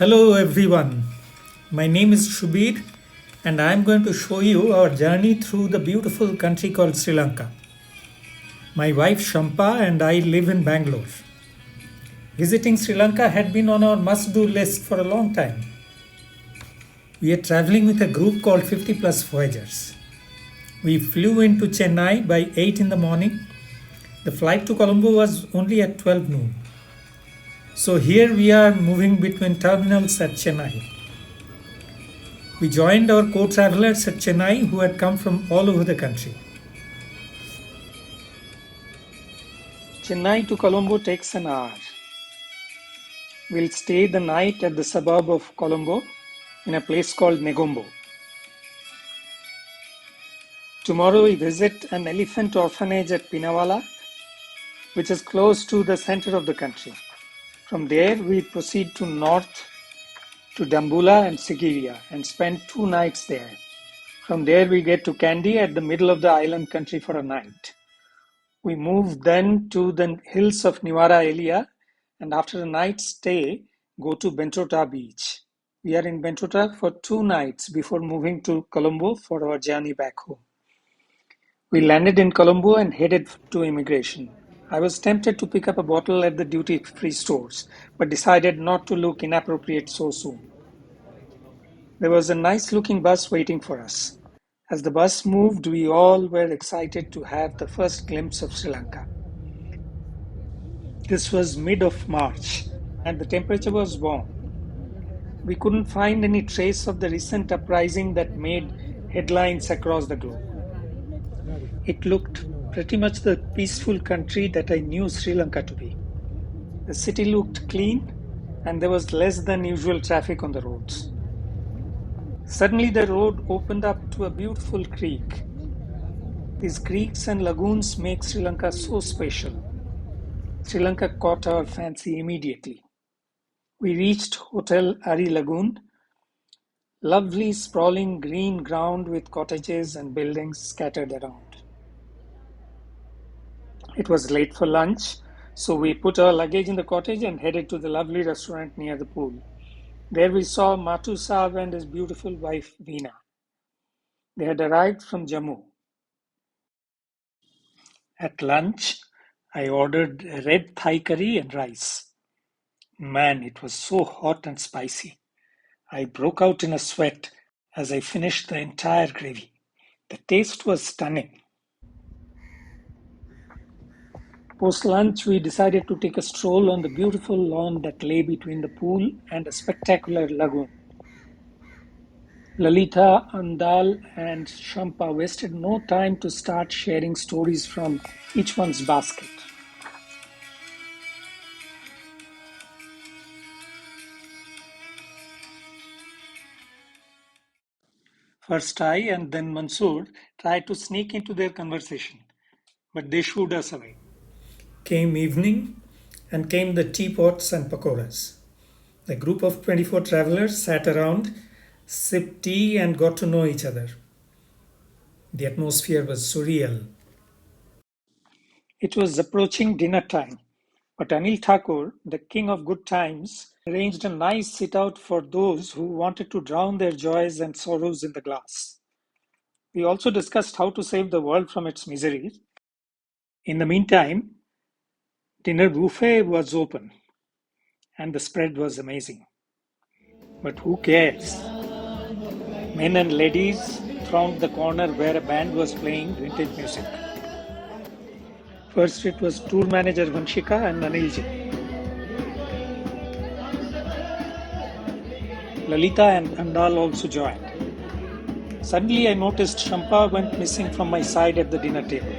Hello everyone, my name is Shubir and I am going to show you our journey through the beautiful country called Sri Lanka. My wife Shampa and I live in Bangalore. Visiting Sri Lanka had been on our must do list for a long time. We are traveling with a group called 50 Plus Voyagers. We flew into Chennai by 8 in the morning. The flight to Colombo was only at 12 noon. So here we are moving between terminals at Chennai. We joined our co-travelers at Chennai who had come from all over the country. Chennai to Colombo takes an hour. We'll stay the night at the suburb of Colombo in a place called Negombo. Tomorrow we visit an elephant orphanage at Pinnawala, which is close to the center of the country. From there we proceed to north to Dambulla and Sigiriya and spend 2 nights there. From there we get to Kandy at the middle of the island country for a night. We move then to the hills of Niwara area and after a night's stay go to Bentota beach. We are in Bentota for 2 nights before moving to Colombo for our journey back home. We landed in Colombo and headed to immigration. I was tempted to pick up a bottle at the duty-free stores, but decided not to look inappropriate so soon. There was a nice-looking bus waiting for us. As the bus moved, we all were excited to have the first glimpse of Sri Lanka. This was mid of March, and the temperature was warm. We couldn't find any trace of the recent uprising that made headlines across the globe. It looked pretty much the peaceful country that I knew Sri Lanka to be. The city looked clean and there was less than usual traffic on the roads. Suddenly the road opened up to a beautiful creek. These creeks and lagoons make Sri Lanka so special. Sri Lanka caught our fancy immediately. We reached Hotel Ari Lagoon, lovely sprawling green ground with cottages and buildings scattered around. It was late for lunch, so we put our luggage in the cottage and headed to the lovely restaurant near the pool. There we saw Matu Saab and his beautiful wife Veena. They had arrived from Jammu. At lunch, I ordered red Thai curry and rice. Man, it was so hot and spicy. I broke out in a sweat as I finished the entire gravy. The taste was stunning. Post-lunch, we decided to take a stroll on the beautiful lawn that lay between the pool and a spectacular lagoon. Lalita, Andal, and Shampa wasted no time to start sharing stories from each one's basket. First I and then Mansoor tried to sneak into their conversation, but they shooed us away. Came evening and came the teapots and pakoras. The group of 24 travelers sat around, sipped tea, and got to know each other. The atmosphere was surreal. It was approaching dinner time, but Anil Thakur, the king of good times, arranged a nice sit out for those who wanted to drown their joys and sorrows in the glass. We also discussed how to save the world from its misery. In the meantime, dinner buffet was open and the spread was amazing. But who cares? Men and ladies thronged the corner where a band was playing vintage music. First it was tour manager Vanshika and Anilji. Lalita and Andal also joined. Suddenly I noticed Shampa went missing from my side at the dinner table.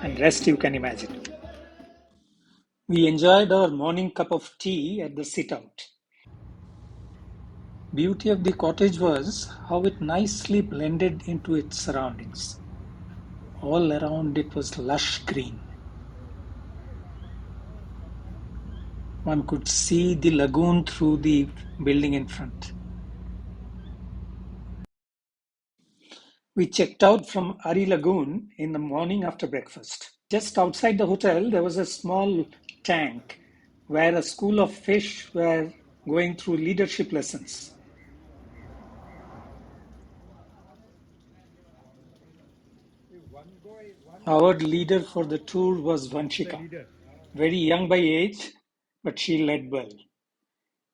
And rest you can imagine. We enjoyed our morning cup of tea at the sit-out. Beauty of the cottage was how it nicely blended into its surroundings. All around it was lush green. One could see the lagoon through the building in front. We checked out from Ari Lagoon in the morning after breakfast. Just outside the hotel, there was a small tank where a school of fish were going through leadership lessons. Our leader for the tour was Vanshika, very young by age, but she led well.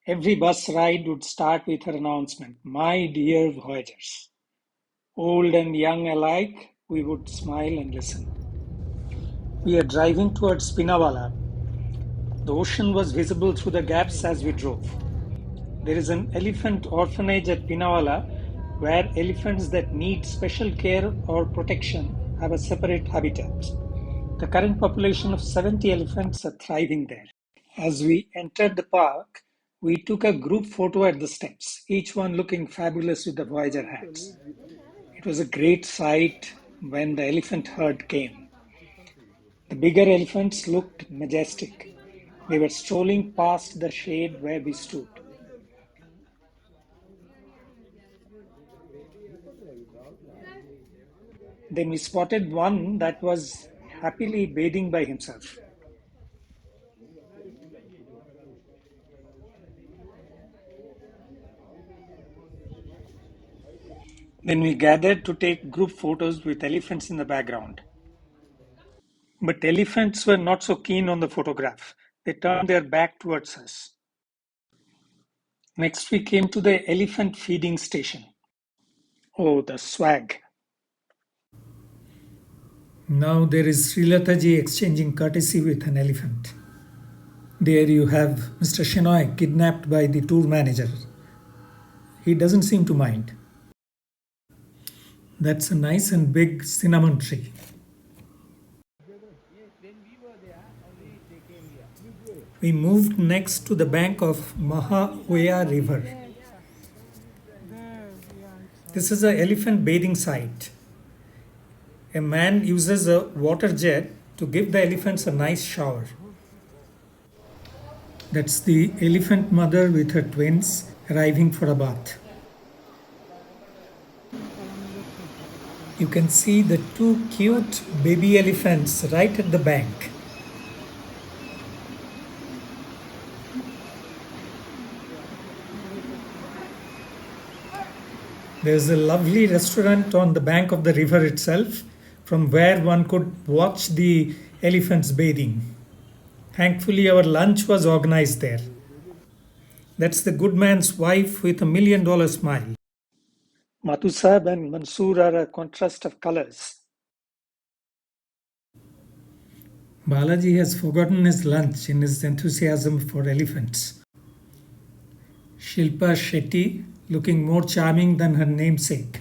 Every bus ride would start with her announcement, "My dear voyagers." Old and young alike, we would smile and listen. We are driving towards Pinnawala. The ocean was visible through the gaps as we drove. There is an elephant orphanage at Pinnawala where elephants that need special care or protection have a separate habitat. The current population of 70 elephants are thriving there. As we entered the park, we took a group photo at the steps, each one looking fabulous with the Voyager hats. It was a great sight when the elephant herd came. The bigger elephants looked majestic. They were strolling past the shade where we stood. Then we spotted one that was happily bathing by himself. Then we gathered to take group photos with elephants in the background. But elephants were not so keen on the photograph. They turned their back towards us. Next, we came to the elephant feeding station. Oh, the swag. Now there is Srilataji exchanging courtesy with an elephant. There you have Mr. Shenoy kidnapped by the tour manager. He doesn't seem to mind. That's a nice and big cinnamon tree. We moved next to the bank of Mahaoya River. This is an elephant bathing site. A man uses a water jet to give the elephants a nice shower. That's the elephant mother with her twins arriving for a bath. You can see the two cute baby elephants right at the bank. There's a lovely restaurant on the bank of the river itself, from where one could watch the elephants bathing. Thankfully, our lunch was organized there. That's the good man's wife with $1 million smile. Matusab and Mansoor are a contrast of colors. Balaji has forgotten his lunch in his enthusiasm for elephants. Shilpa Shetty looking more charming than her namesake.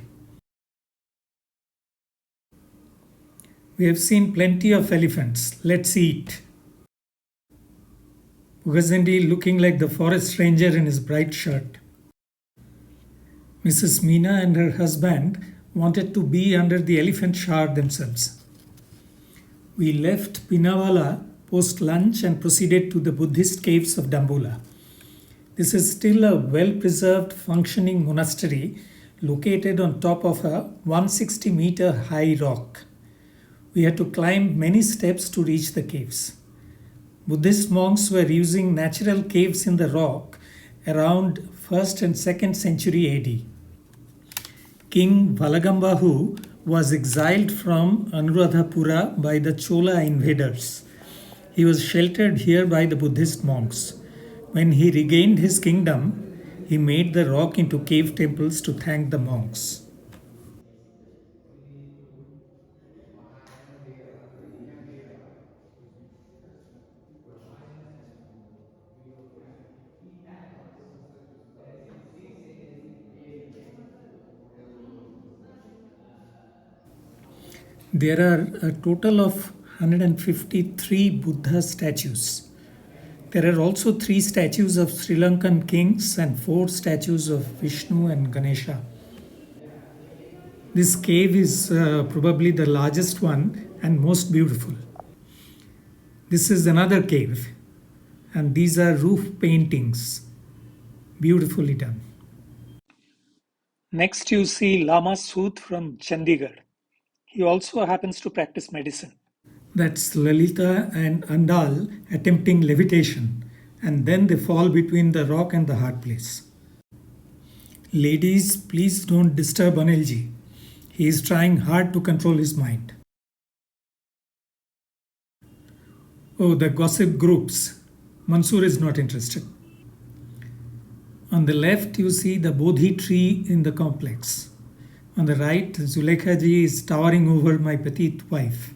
We have seen plenty of elephants. Let's eat. Ugazindi looking like the forest ranger in his bright shirt. Mrs. Meena and her husband wanted to be under the elephant shower themselves. We left Pinnawala post lunch and proceeded to the Buddhist caves of Dambulla. This is still a well-preserved functioning monastery located on top of a 160-meter high rock. We had to climb many steps to reach the caves. Buddhist monks were using natural caves in the rock around 1st and 2nd century AD. King Valagambahu was exiled from Anuradhapura by the Chola invaders. He was sheltered here by the Buddhist monks. When he regained his kingdom, he made the rock into cave temples to thank the monks. There are a total of 153 Buddha statues. There are also 3 statues of Sri Lankan kings and 4 statues of Vishnu and Ganesha. This cave is probably the largest one and most beautiful. This is another cave, and these are roof paintings, beautifully done. Next, you see Lama Sood from Chandigarh. He also happens to practice medicine. That's Lalita and Andal attempting levitation, and then they fall between the rock and the hard place. Ladies, please don't disturb Anilji. He is trying hard to control his mind. Oh, the gossip groups. Mansoor is not interested. On the left, you see the Bodhi tree in the complex. On the right, Zulekha ji is towering over my petite wife.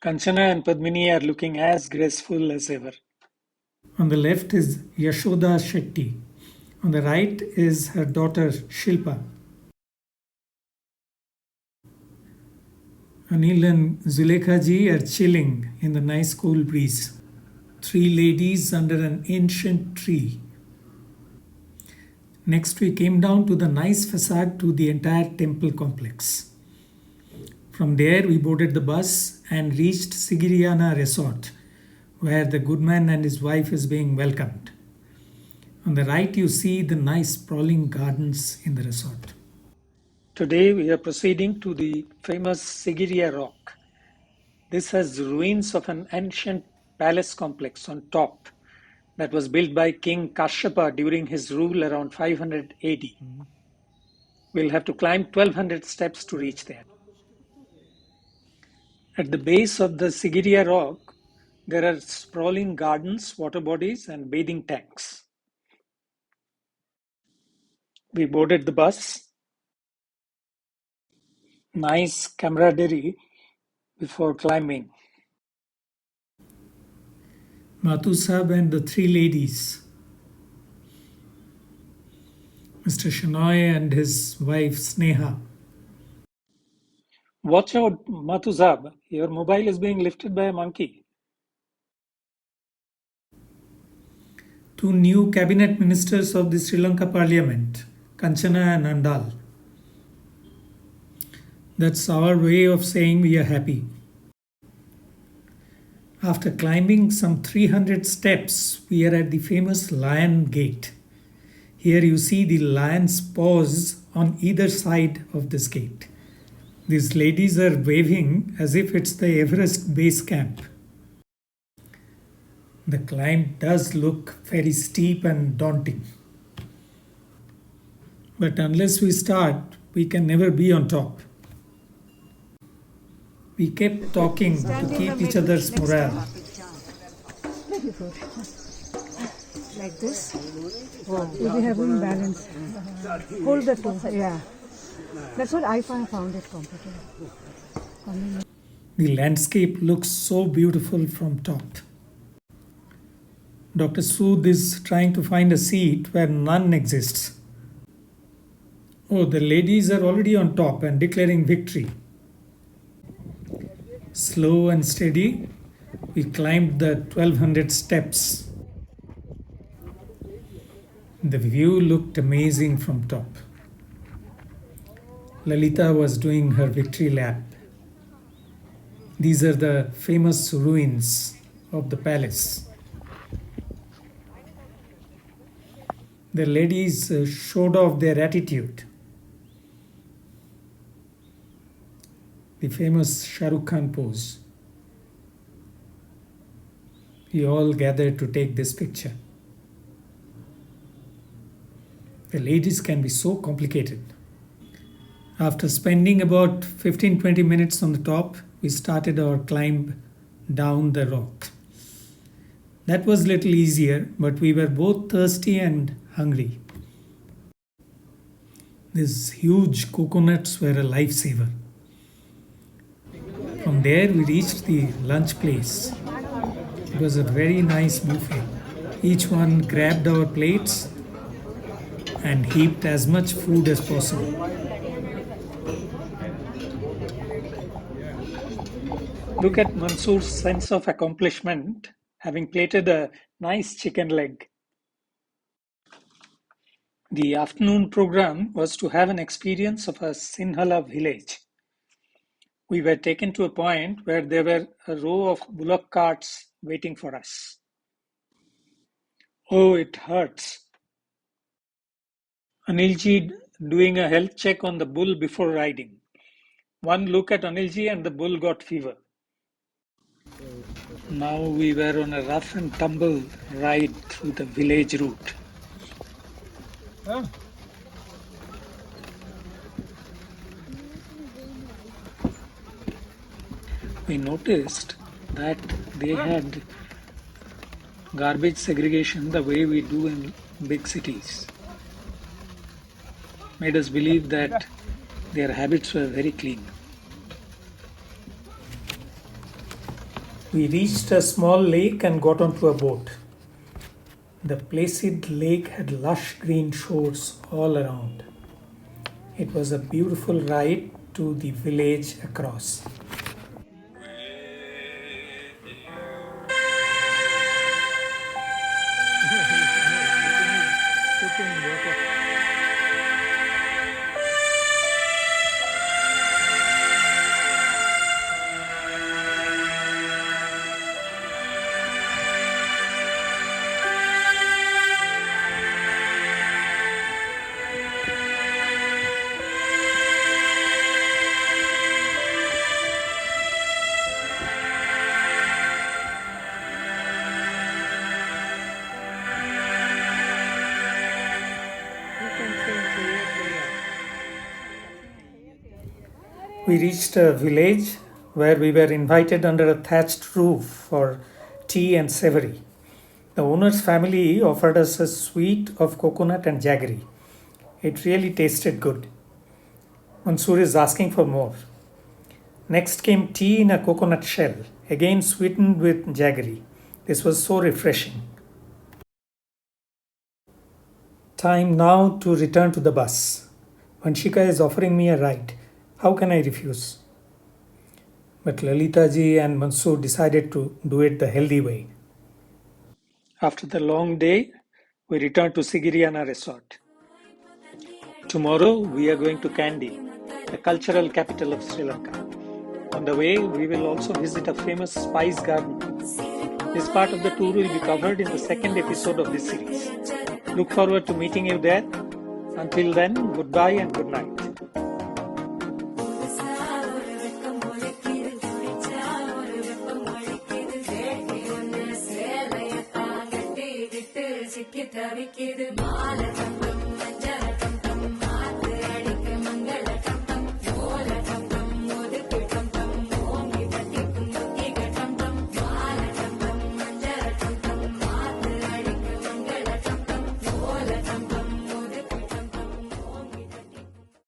Kanchana and Padmini are looking as graceful as ever. On the left is Yashoda Shetty. On the right is her daughter Shilpa. Anil and Zulekha ji are chilling in the nice cool breeze. Three ladies under an ancient tree. Next, we came down to the nice facade to the entire temple complex. From there, we boarded the bus and reached Sigiriya Resort, where the good man and his wife is being welcomed. On the right, you see the nice sprawling gardens in the resort. Today we are proceeding to the famous Sigiriya Rock. This has ruins of an ancient palace complex on top that was built by King Kashyapa during his rule around 500 AD. We'll have to climb 1200 steps to reach there. At the base of the Sigiriya Rock, there are sprawling gardens, water bodies, and bathing tanks. We boarded the bus. Nice camaraderie before climbing. Mathu Sahab and the three ladies. Mr. Shanoy and his wife Sneha. Watch out, Matuzab. Your mobile is being lifted by a monkey. Two new cabinet ministers of the Sri Lanka Parliament, Kanchana and Andal. That's our way of saying we are happy. After climbing some 300 steps, we are at the famous Lion Gate. Here you see the lion's paws on either side of this gate. These ladies are waving as if it's the Everest base camp. The climb does look very steep and daunting. But unless we start, we can never be on top. We kept talking to keep each other's morale. Very good. Like this. You'll be having balance. Hold the two. Yeah. That's what I found it comfortable. The landscape looks so beautiful from top. Dr. Sood is trying to find a seat where none exists. Oh, the ladies are already on top and declaring victory. Slow and steady, we climbed the 1200 steps. The view looked amazing from top. Lalita was doing her victory lap. These are the famous ruins of the palace. The ladies showed off their attitude. The famous Shah Rukh Khan pose. We all gathered to take this picture. The ladies can be so complicated. After spending about 15-20 minutes on the top, we started our climb down the rock. That was a little easier, but we were both thirsty and hungry. These huge coconuts were a lifesaver. From there, we reached the lunch place. It was a very nice buffet. Each one grabbed our plates and heaped as much food as possible. Look at Mansoor's sense of accomplishment, having plated a nice chicken leg. The afternoon program was to have an experience of a Sinhala village. We were taken to a point where there were a row of bullock carts waiting for us. Oh, it hurts. Anilji doing a health check on the bull before riding. One look at Anilji and the bull got fever. Now we were on a rough and tumble ride through the village route. We noticed that they had garbage segregation the way we do in big cities. Made us believe that their habits were very clean. We reached a small lake and got onto a boat. The placid lake had lush green shores all around. It was a beautiful ride to the village across. We reached a village where we were invited under a thatched roof for tea and savory. The owner's family offered us a sweet of coconut and jaggery. It really tasted good. Mansoor is asking for more. Next came tea in a coconut shell, again sweetened with jaggery. This was so refreshing. Time now to return to the bus. Vanshika is offering me a ride. How can I refuse? But Lalita ji and Mansoor decided to do it the healthy way. After the long day, we returned to Sigiriya resort. Tomorrow we are going to Kandy, the cultural capital of Sri Lanka. On the way, we will also visit a famous spice garden. This part of the tour will be covered in the second episode of this series. Look forward to meeting you there. Until then, goodbye and good night. தவிக்குது மாலை